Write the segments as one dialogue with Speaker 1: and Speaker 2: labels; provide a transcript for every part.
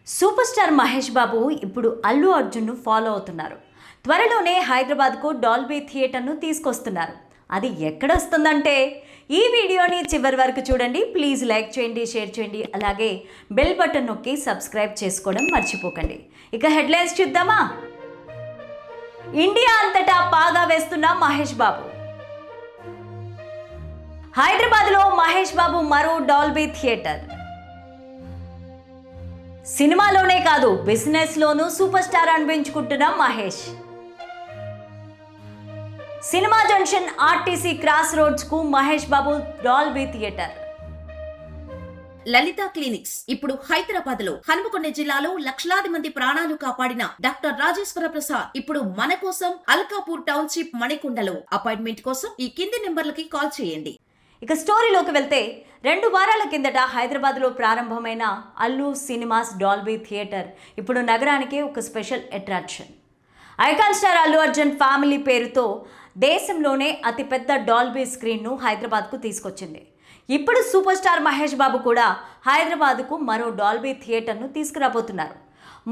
Speaker 1: Super star Mahesh Babu ఇప్పుడు Allu అర్జున్ను follow అవుతున్నారు. త్వరలోనే హైదరాబాద్కు డాల్బీ థియేటర్ను తీసుకొస్తున్నారు. అది ఎక్కడ వస్తుందంటే ఈ వీడియోని చివరి వరకు చూడండి. ప్లీజ్ లైక్ చేయండి, షేర్ చేయండి, అలాగే బెల్ బటన్ నొక్కి సబ్స్క్రైబ్ చేసుకోవడం మర్చిపోకండి. ఇక హెడ్లైన్స్ చూద్దామా. ఇండియా అంతటా పాగా వేస్తున్న మహేష్ బాబు. హైదరాబాద్లో మహేష్ బాబు మరో డాల్బీ థియేటర్. సినిమాలోనే కాదు, బిజినెస్లోనూ సూపర్ స్టార్ అనిపించుకుంటున్న Mahesh. Cinema junction RTC cross రోడ్స్కు Mahesh Babu Dolby theatre.
Speaker 2: Lalitha clinics ఇప్పుడు హైదరాబాద్ లో హనుమకొండ జిల్లాలో లక్షలాది మంది ప్రాణాలు కాపాడిన డాక్టర్ రాజేశ్వర ప్రసాద్ ఇప్పుడు మన కోసం అల్కాపూర్ టౌన్షిప్ మణికొండలో. అపాయింట్మెంట్ కోసం ఈ కింది నెంబర్లకి కాల్ చేయండి.
Speaker 1: ఇక స్టోరీలోకి వెళ్తే 2 వారాల కిందట హైదరాబాద్లో ప్రారంభమైన అల్లు సినిమాస్ డాల్బీ థియేటర్ ఇప్పుడు నగరానికి ఒక special attraction. Icon star Allu Arjun family పేరుతో దేశంలోనే అతిపెద్ద డాల్బీ స్క్రీన్ను హైదరాబాద్కు తీసుకొచ్చింది. ఇప్పుడు సూపర్ స్టార్ మహేష్ బాబు కూడా హైదరాబాద్కు మరో డాల్బీ థియేటర్ను తీసుకురాబోతున్నారు.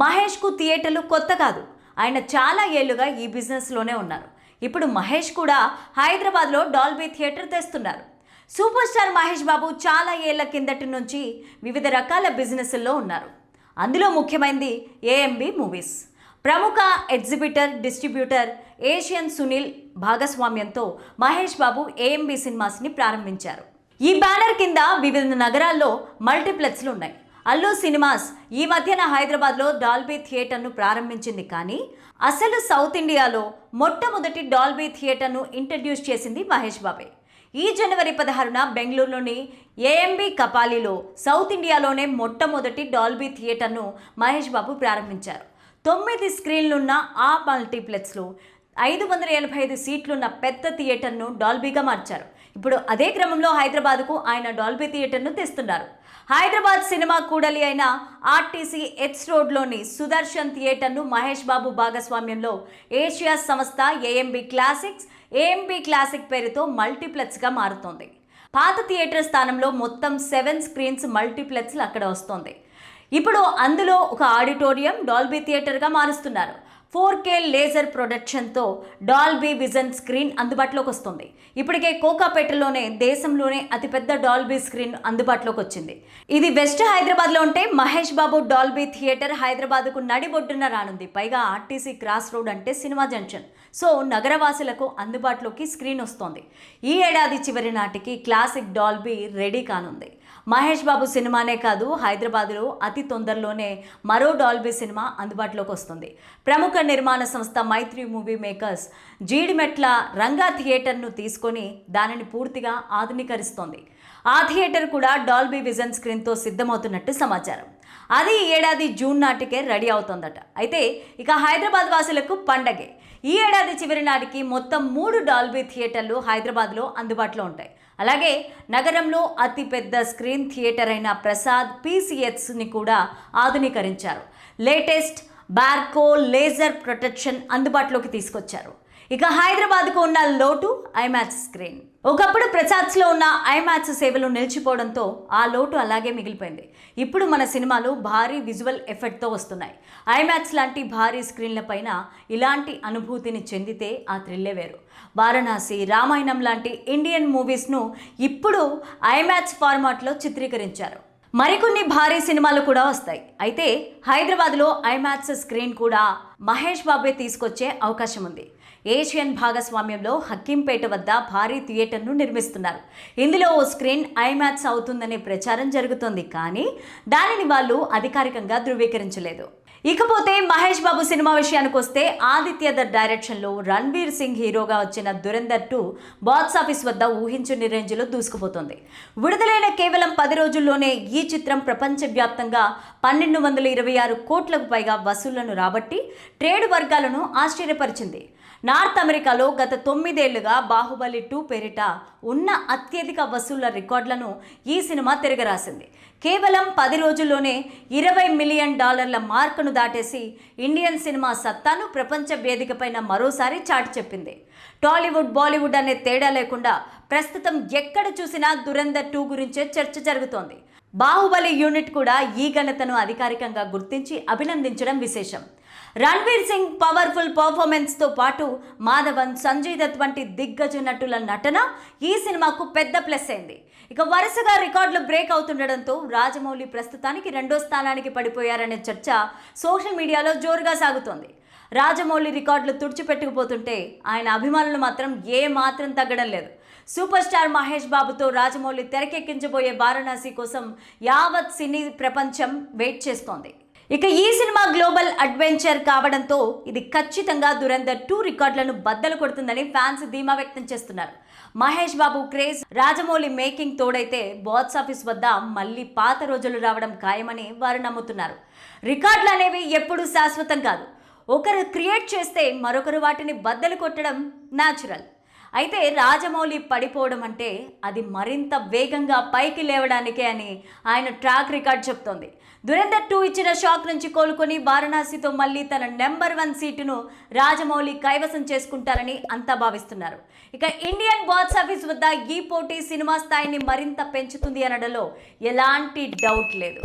Speaker 1: మహేష్కు థియేటర్లు కొత్త కాదు, ఆయన చాలా ఏళ్లుగా ఈ బిజినెస్లోనే ఉన్నారు. ఇప్పుడు మహేష్ కూడా హైదరాబాద్లో డాల్బీ థియేటర్ తెస్తున్నారు. సూపర్ స్టార్ మహేష్ బాబు చాలా ఏళ్ల కిందటి నుంచి వివిధ రకాల బిజినెస్ల్లో ఉన్నారు. అందులో ముఖ్యమైనది ఏఎంబి మూవీస్. ప్రముఖ ఎగ్జిబిటర్, డిస్ట్రిబ్యూటర్ ఏషియన్ సునీల్ భాగస్వామ్యంతో మహేష్ బాబు ఏఎంబి సినిమాస్ని ప్రారంభించారు. ఈ బ్యానర్ కింద వివిధ నగరాల్లో మల్టీప్లెక్స్లు ఉన్నాయి. అల్లు సినిమాస్ ఈ మధ్యన హైదరాబాద్లో డాల్బీ థియేటర్ను ప్రారంభించింది. కానీ అసలు సౌత్ ఇండియాలో మొట్టమొదటి డాల్బీ థియేటర్ను ఇంట్రడ్యూస్ చేసింది మహేష్ బాబే. ఈ జనవరి 16న బెంగళూరులోని ఏఎంబి కపాలిలో సౌత్ ఇండియాలోనే మొట్టమొదటి డాల్బీ థియేటర్ను మహేష్ బాబు ప్రారంభించారు. 9 స్క్రీన్లున్న ఆ మల్టీప్లెక్స్లో 585 సీట్లున్న పెద్ద థియేటర్ను డాల్బీగా మార్చారు. ఇప్పుడు అదే క్రమంలో హైదరాబాద్కు ఆయన డాల్బీ థియేటర్ను తెస్తున్నారు. హైదరాబాద్ సినిమా కూడలి అయిన ఆర్టీసీ ఎక్స్ రోడ్లోని సుదర్శన్ థియేటర్ను మహేష్ బాబు భాగస్వామ్యంలో ఏషియా సంస్థ ఏఎంబి క్లాసిక్ పేరుతో మల్టీప్లెక్స్గా మారుతోంది. పాత థియేటర్ స్థానంలో మొత్తం 7 స్క్రీన్స్ మల్టీప్లెక్స్లు అక్కడ వస్తోంది. ఇప్పుడు అందులో ఒక ఆడిటోరియం డాల్బీ థియేటర్గా మారుస్తున్నారు. 4K లేజర్ ప్రొడక్షన్తో డాల్బీ విజన్ స్క్రీన్ అందుబాటులోకి వస్తుంది. ఇప్పటికే కోకాపేటలోనే దేశంలోనే అతిపెద్ద డాల్బీ స్క్రీన్ అందుబాటులోకి వచ్చింది. ఇది వెస్ట్ హైదరాబాద్లో ఉంటే మహేష్ బాబు డాల్బీ థియేటర్ హైదరాబాద్కు నడిబొడ్డున రానుంది. పైగా ఆర్టీసీ క్రాస్ రోడ్ అంటే సినిమా జంక్షన్. సో నగరవాసులకు అందుబాటులోకి స్క్రీన్ వస్తోంది. ఈ ఏడాది చివరి నాటికి క్లాసిక్ డాల్బీ రెడీ కానుంది. మహేష్ బాబు సినిమానే కాదు, హైదరాబాద్లో అతి తొందరలోనే మరో డాల్బీ సినిమా అందుబాటులోకి వస్తుంది. ప్రముఖ నిర్మాణ సంస్థ మైత్రి మూవీ మేకర్స్ జీడిమెట్ల రంగా థియేటర్ను తీసుకొని దానిని పూర్తిగా ఆధునీకరిస్తోంది. ఆ థియేటర్ కూడా డాల్బీ విజన్ స్క్రీన్తో సిద్ధమవుతున్నట్టు సమాచారం. అది ఈ ఏడాది జూన్ నాటికే రెడీ అవుతోందట. అయితే ఇక హైదరాబాద్ వాసులకు పండగే. ఈ ఏడాది చివరి నాటికి మొత్తం 3 డాల్బీ థియేటర్లు హైదరాబాద్లో అందుబాటులో ఉంటాయి. అలాగే నగరంలో అతిపెద్ద స్క్రీన్ థియేటర్ అయిన ప్రసాద్ PCXని కూడా ఆధునీకరించారు. లేటెస్ట్ బార్కో లేజర్ ప్రొటెక్షన్ అందుబాటులోకి తీసుకొచ్చారు. ఇక హైదరాబాద్కు ఉన్న లోటు ఐమాక్స్ స్క్రీన్. ఒకప్పుడు ప్రసాద్స్లో ఉన్న ఐమాక్స్ సేవలు నిలిచిపోవడంతో ఆ లోటు అలాగే మిగిలిపోయింది. ఇప్పుడు మన సినిమాలు భారీ విజువల్ ఎఫెక్ట్తో వస్తున్నాయి. ఐమాక్స్ లాంటి భారీ స్క్రీన్ల పైన ఇలాంటి అనుభూతిని చెందితే ఆ థ్రిల్లే వేరు. వారణాసి, రామాయణం లాంటి ఇండియన్ మూవీస్ను ఇప్పుడు ఐమాక్స్ ఫార్మాట్లో చిత్రీకరించారు. మరికొన్ని భారీ సినిమాలు కూడా వస్తాయి. అయితే హైదరాబాద్లో ఐమాక్స్ స్క్రీన్ కూడా మహేష్ బాబే తీసుకొచ్చే అవకాశం ఉంది. ఏషియన్ భాగస్వామ్యంలో హక్కింపేట వద్ద భారీ థియేటర్ను నిర్మిస్తున్నారు. ఇందులో ఓ స్క్రీన్ ఐమాక్స్ అవుతుందనే ప్రచారం జరుగుతోంది. కానీ దానిని వాళ్ళు అధికారికంగా ధృవీకరించలేదు. ఇకపోతే మహేష్ బాబు సినిమా విషయానికి వస్తే ఆదిత్య దత్ డైరెక్షన్లో రణ్వీర్ సింగ్ హీరోగా వచ్చిన దురంధర్ 2 బాక్సాఫీస్ వద్ద ఊహించని రేంజ్లో దూసుకుపోతుంది. విడుదలైన కేవలం 10 రోజుల్లోనే ఈ చిత్రం ప్రపంచవ్యాప్తంగా 1226 కోట్లకు పైగా వసూళ్లను రాబట్టి ట్రేడ్ వర్గాలను ఆశ్చర్యపరిచింది. నార్త్ అమెరికాలో గత 9 ఏళ్లుగా బాహుబలి 2 పేరిట ఉన్న అత్యధిక వసూళ్ల రికార్డులను ఈ సినిమా తిరగరాసింది. కేవలం 10 రోజుల్లోనే $20 మిలియన్ మార్కును దాటేసి ఇండియన్ సినిమా సత్తాను ప్రపంచ వేదికపైన మరోసారి చాటి చెప్పింది. టాలీవుడ్, బాలీవుడ్ అనే తేడా లేకుండా ప్రస్తుతం ఎక్కడ చూసినా దురంధర్ 2 గురించే చర్చ జరుగుతోంది. బాహుబలి యూనిట్ కూడా ఈ ఘనతను అధికారికంగా గుర్తించి అభినందించడం విశేషం. రణ్వీర్ సింగ్ పవర్ఫుల్ పర్ఫార్మెన్స్తో పాటు మాధవన్, సంజయ్ దత్ వంటి దిగ్గజ నటుల నటన ఈ సినిమాకు పెద్ద ప్లస్ అయింది. ఇక వరుసగా రికార్డులు బ్రేక్ అవుతుండడంతో రాజమౌళి ప్రస్తుతానికి 2వ స్థానానికి పడిపోయారనే చర్చ సోషల్ మీడియాలో జోరుగా సాగుతోంది. రాజమౌళి రికార్డులు తుడిచిపెట్టుకుపోతుంటే ఆయన అభిమానులు మాత్రం ఏ మాత్రం తగ్గడం లేదు. సూపర్ స్టార్ మహేష్ బాబుతో రాజమౌళి తెరకెక్కించబోయే వారణాసి కోసం యావత్ సినీ ప్రపంచం వెయిట్ చేస్తోంది. ఇక ఈ సినిమా గ్లోబల్ అడ్వెంచర్ కావడంతో ఇది ఖచ్చితంగా దురంధర్ 2 రికార్డులను బద్దలు కొడుతుందని ఫ్యాన్స్ ధీమా వ్యక్తం చేస్తున్నారు. మహేష్ బాబు క్రేజ్, రాజమౌళి మేకింగ్ తోడైతే బాక్స్ ఆఫీస్ వద్ద మళ్ళీ పాత రోజులు రావడం ఖాయమని వారు నమ్ముతున్నారు. రికార్డులు అనేవి ఎప్పుడూ శాశ్వతం కాదు. ఒకరు క్రియేట్ చేస్తే మరొకరు వాటిని బద్దలు కొట్టడం న్యాచురల్. అయితే రాజమౌళి పడిపోవడం అంటే అది మరింత వేగంగా పైకి లేవడానికే అని ఆయన ట్రాక్ రికార్డ్ చెప్తోంది. దురంధర్ 2 ఇచ్చిన షాక్ నుంచి కోలుకొని వారణాసితో మళ్ళీ తన నెంబర్ 1 సీటును రాజమౌళి కైవసం చేసుకుంటారని అంతా భావిస్తున్నారు. ఇక ఇండియన్ బాక్స్ ఆఫీస్ వద్ద ఈ పోటీ సినిమా స్థాయిని మరింత పెంచుతుంది అనడంలో ఎలాంటి డౌట్ లేదు.